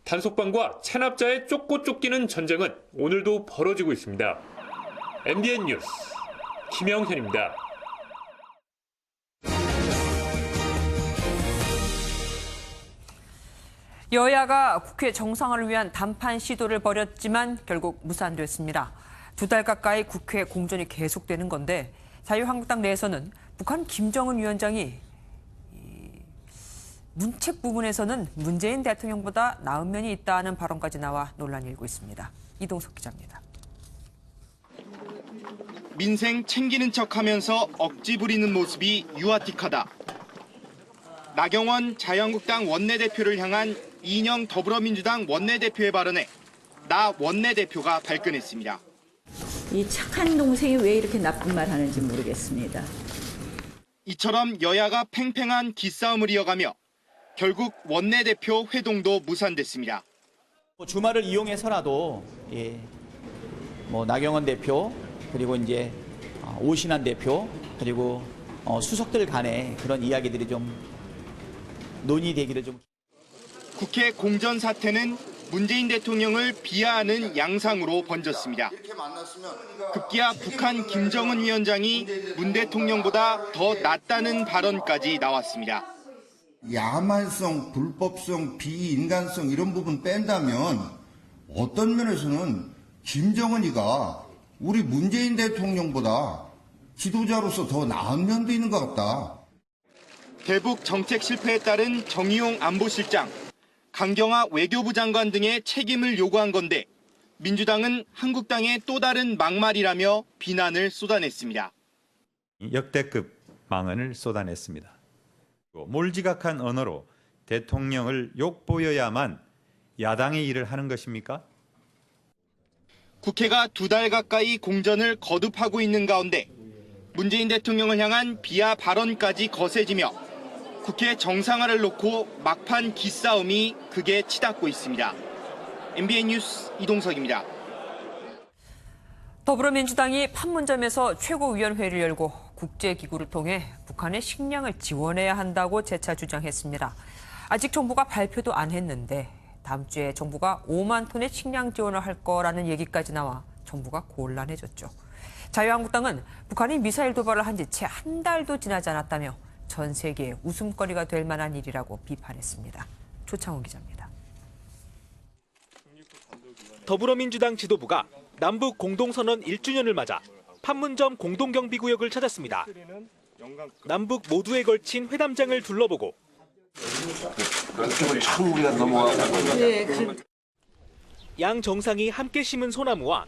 단속반과 체납자의 쫓고 쫓기는 전쟁은 오늘도 벌어지고 있습니다. MBN 뉴스 김영현입니다. 여야가 국회 정상화를 위한 담판 시도를 벌였지만 결국 무산됐습니다. 2달 가까이 국회 공전이 계속되는 건데 자유한국당 내에서는 북한 김정은 위원장이 문책 부분에서는 문재인 대통령보다 나은 면이 있다는 발언까지 나와 논란이 일고 있습니다. 이동석 기자입니다. 민생 챙기는 척하면서 억지 부리는 모습이 유아틱하다. 나경원 자유한국당 원내대표를 향한 이인영 더불어민주당 원내대표의 발언에 나 원내대표가 발끈했습니다. 이 착한 동생이 왜 이렇게 나쁜 말 하는지 모르겠습니다. 이처럼 여야가 팽팽한 기싸움을 이어가며 결국 원내대표 회동도 무산됐습니다. 주말을 이용해서라도 나경원 대표 그리고 이제 오신환 대표 그리고 수석들 간의 그런 이야기들이 좀 논의되기를 좀. 국회 공전 사태는 문재인 대통령을 비하하는 양상으로 번졌습니다. 급기야 북한 김정은 위원장이 문 대통령보다 더 낫다는 발언까지 나왔습니다. 야만성, 불법성, 비인간성 이런 부분 뺀다면 어떤 면에서는 김정은이가 우리 문재인 대통령보다 지도자로서 더 나은 면도 있는 것 같다. 대북 정책 실패에 따른 정의용 안보실장, 강경화 외교부 장관 등의 책임을 요구한 건데 민주당은 한국당의 또 다른 막말이라며 비난을 쏟아냈습니다. 역대급 망언을 쏟아냈습니다. 몰지각한 언어로 대통령을 욕보여야만 야당의 일을 하는 것입니까? 국회가 2달 가까이 공전을 거듭하고 있는 가운데 문재인 대통령을 향한 비하 발언까지 거세지며 국회 정상화를 놓고 막판 기싸움이 극에 치닫고 있습니다. MBN 뉴스 이동석입니다. 더불어민주당이 판문점에서 최고위원회를 열고 국제기구를 통해 북한의 식량을 지원해야 한다고 재차 주장했습니다. 아직 정부가 발표도 안 했는데 다음 주에 정부가 5만 톤의 식량 지원을 할 거라는 얘기까지 나와 정부가 곤란해졌죠. 자유한국당은 북한이 미사일 도발을 한 지 채 한 달도 지나지 않았다며 전 세계의 웃음거리가 될 만한 일이라고 비판했습니다. 조창훈 기자입니다. 더불어민주당 지도부가 남북 공동선언 1주년을 맞아 판문점 공동경비구역을 찾았습니다. 남북 모두에 걸친 회담장을 둘러보고 양 정상이 함께 심은 소나무와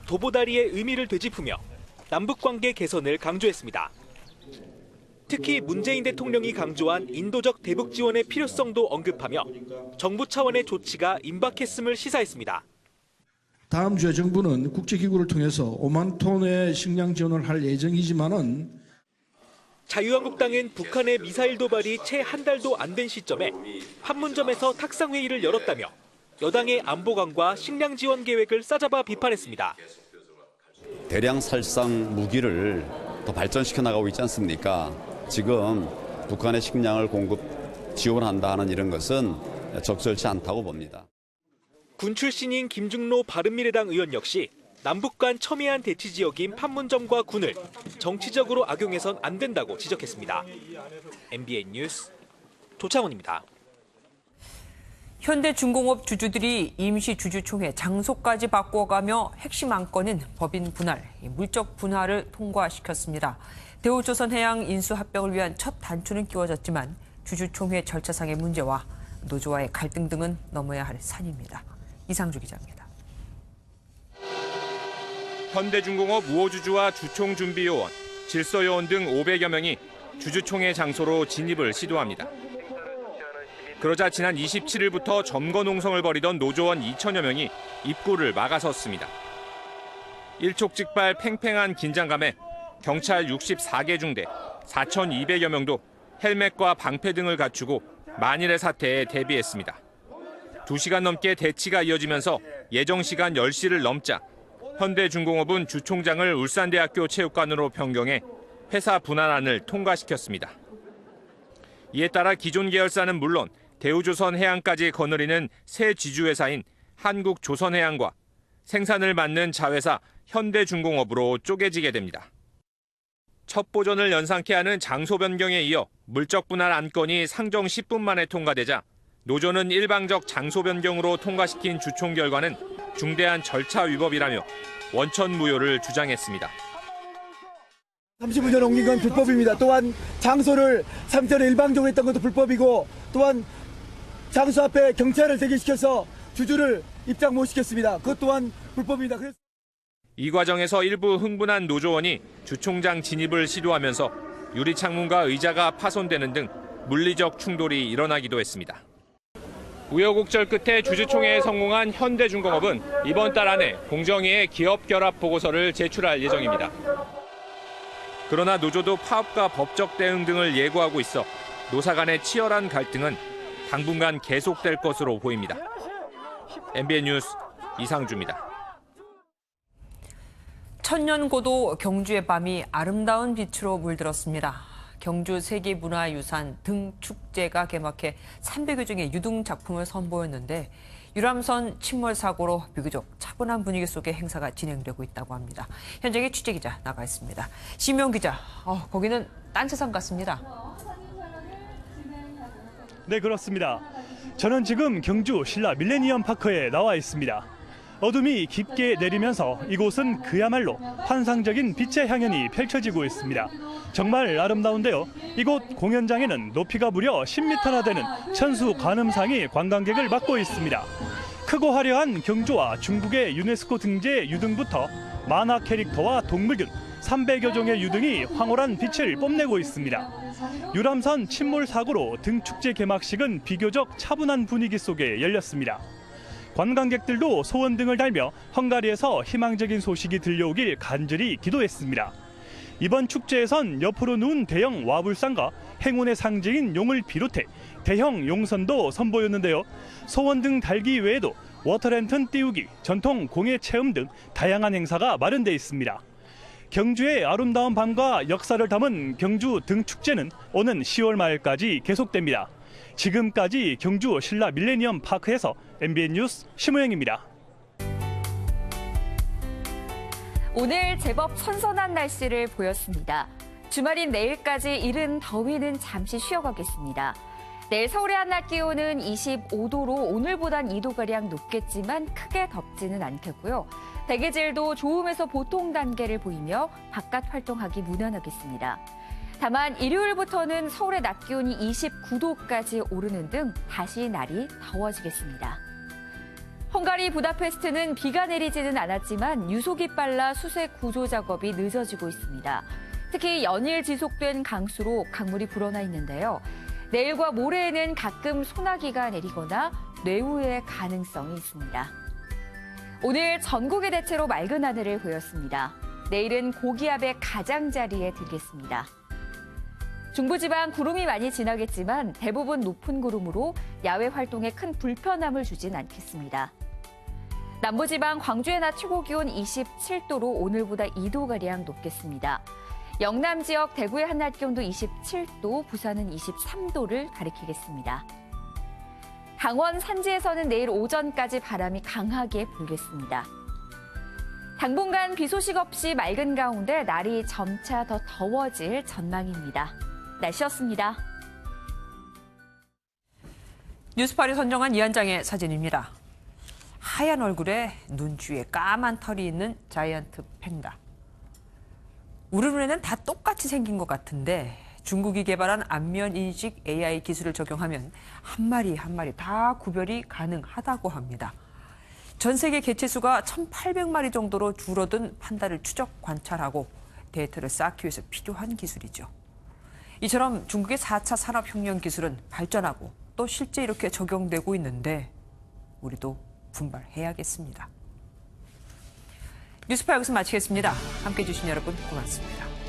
도보다리의 의미를 되짚으며 남북관계 개선을 강조했습니다. 특히 문재인 대통령이 강조한 인도적 대북 지원의 필요성도 언급하며 정부 차원의 조치가 임박했음을 시사했습니다. 다음 주에 정부는 국제기구를 통해서 5만 톤의 식량 지원을 할 예정이지만은 자유한국당은 북한의 미사일 도발이 채 한 달도 안 된 시점에 판문점에서 탁상회의를 열었다며 여당의 안보관과 식량 지원 계획을 싸잡아 비판했습니다. 대량 살상 무기를 더 발전시켜 나가고 있지 않습니까? 지금 북한의 식량을 공급 지원한다 하는 이런 것은 적절치 않다고 봅니다. 군 출신인 김중로 바른미래당 의원 역시 남북 간 첨예한 대치 지역인 판문점과 군을 정치적으로 악용해선 안 된다고 지적했습니다. MBN 뉴스 조창훈입니다. 현대중공업 주주들이 임시주주총회 장소까지 바꿔가며 핵심 안건인 법인 분할, 물적 분할을 통과시켰습니다. 대우조선해양 인수합병을 위한 첫 단추는 끼워졌지만 주주총회 절차상의 문제와 노조와의 갈등 등은 넘어야 할 산입니다. 이상주 기자입니다. 현대중공업 우호주주와 주총준비요원, 질서요원 등 500여 명이 주주총회 장소로 진입을 시도합니다. 그러자 지난 27일부터 점거 농성을 벌이던 노조원 2천여 명이 입구를 막아섰습니다. 일촉즉발 팽팽한 긴장감에 경찰 64개 중대 4,200여 명도 헬멧과 방패 등을 갖추고 만일의 사태에 대비했습니다. 2시간 넘게 대치가 이어지면서 예정 시간 10시를 넘자 현대중공업은 주총장을 울산대학교 체육관으로 변경해 회사 분할안을 통과시켰습니다. 이에 따라 기존 계열사는 물론 대우조선해양까지 거느리는 새 지주회사인 한국조선해양과 생산을 맡는 자회사 현대중공업으로 쪼개지게 됩니다. 첫 보전을 연상케 하는 장소 변경에 이어 물적 분할 안건이 상정 10분 만에 통과되자 노조는 일방적 장소 변경으로 통과시킨 주총 결과는 중대한 절차 위법이라며 원천 무효를 주장했습니다. 35년 옮긴 건 불법입니다. 또한 장소를 3전에 일방적으로 했던 것도 불법이고 또한 장소 앞에 경찰을 대기시켜서 주주를 입장 못 시켰습니다. 그것 또한 불법입니다. 이 과정에서 일부 흥분한 노조원이 주총장 진입을 시도하면서 유리창문과 의자가 파손되는 등 물리적 충돌이 일어나기도 했습니다. 우여곡절 끝에 주주총회에 성공한 현대중공업은 이번 달 안에 공정위에 기업 결합 보고서를 제출할 예정입니다. 그러나 노조도 파업과 법적 대응 등을 예고하고 있어 노사 간의 치열한 갈등은 당분간 계속될 것으로 보입니다. MBN 뉴스 이상주입니다. 천년고도 경주의 밤이 아름다운 빛으로 물들었습니다. 경주 세계문화유산 등축제가 개막해 300여 종의 유등 작품을 선보였는데 유람선 침몰 사고로 비교적 차분한 분위기 속에 행사가 진행되고 있다고 합니다. 현장에 취재기자 나가 있습니다. 심영 기자, 거기는 딴 세상 같습니다. 네, 그렇습니다. 저는 지금 경주 신라 밀레니엄 파크에 나와 있습니다. 어둠이 깊게 내리면서 이곳은 그야말로 환상적인 빛의 향연이 펼쳐지고 있습니다. 정말 아름다운데요. 이곳 공연장에는 높이가 무려 10m나 되는 천수 관음상이 관광객을 맞고 있습니다. 크고 화려한 경주와 중국의 유네스코 등재 유등부터 만화 캐릭터와 동물 등 300여 종의 유등이 황홀한 빛을 뽐내고 있습니다. 유람선 침몰 사고로 등축제 개막식은 비교적 차분한 분위기 속에 열렸습니다. 관광객들도 소원등을 달며 헝가리에서 희망적인 소식이 들려오길 간절히 기도했습니다. 이번 축제에선 옆으로 누운 대형 와불상과 행운의 상징인 용을 비롯해 대형 용선도 선보였는데요. 소원등 달기 외에도 워터랜턴 띄우기, 전통 공예 체험 등 다양한 행사가 마련돼 있습니다. 경주의 아름다운 밤과 역사를 담은 경주 등축제는 오는 10월 말까지 계속됩니다. 지금까지 경주 신라 밀레니엄 파크에서 MBN 뉴스 심우영입니다. 오늘 제법 선선한 날씨를 보였습니다. 주말인 내일까지 이른 더위는 잠시 쉬어가겠습니다. 내일 서울의 한낮 기온은 25도로 오늘보단 2도가량 높겠지만 크게 덥지는 않겠고요. 대기질도 좋음에서 보통 단계를 보이며 바깥 활동하기 무난하겠습니다. 다만 일요일부터는 서울의 낮 기온이 29도까지 오르는 등 다시 날이 더워지겠습니다. 헝가리 부다페스트는 비가 내리지는 않았지만 유속이 빨라 수색 구조 작업이 늦어지고 있습니다. 특히 연일 지속된 강수로 강물이 불어나 있는데요. 내일과 모레에는 가끔 소나기가 내리거나 뇌우의 가능성이 있습니다. 오늘 전국에 대체로 맑은 하늘을 보였습니다. 내일은 고기압의 가장자리에 들겠습니다. 중부지방 구름이 많이 지나겠지만 대부분 높은 구름으로 야외 활동에 큰 불편함을 주진 않겠습니다. 남부지방 광주의 낮 최고기온 27도로 오늘보다 2도가량 높겠습니다. 영남 지역 대구의 한낮 기온도 27도, 부산은 23도를 가리키겠습니다. 강원 산지에서는 내일 오전까지 바람이 강하게 불겠습니다. 당분간 비 소식 없이 맑은 가운데 날이 점차 더 더워질 전망입니다. 날씨였습니다. 뉴스파리 선정한 이한장의 사진입니다. 하얀 얼굴에 눈 주위에 까만 털이 있는 자이언트 팬다. 우리 눈에는 다 똑같이 생긴 것 같은데 중국이 개발한 안면 인식 AI 기술을 적용하면 한 마리 한 마리 다 구별이 가능하다고 합니다. 전 세계 개체수가 1,800마리 정도로 줄어든 판다를 추적 관찰하고 데이터를 쌓기 위해서 필요한 기술이죠. 이처럼 중국의 4차 산업혁명 기술은 발전하고 또 실제 이렇게 적용되고 있는데 우리도 분발해야겠습니다. 뉴스파 여기서 마치겠습니다. 함께해 주신 여러분 고맙습니다.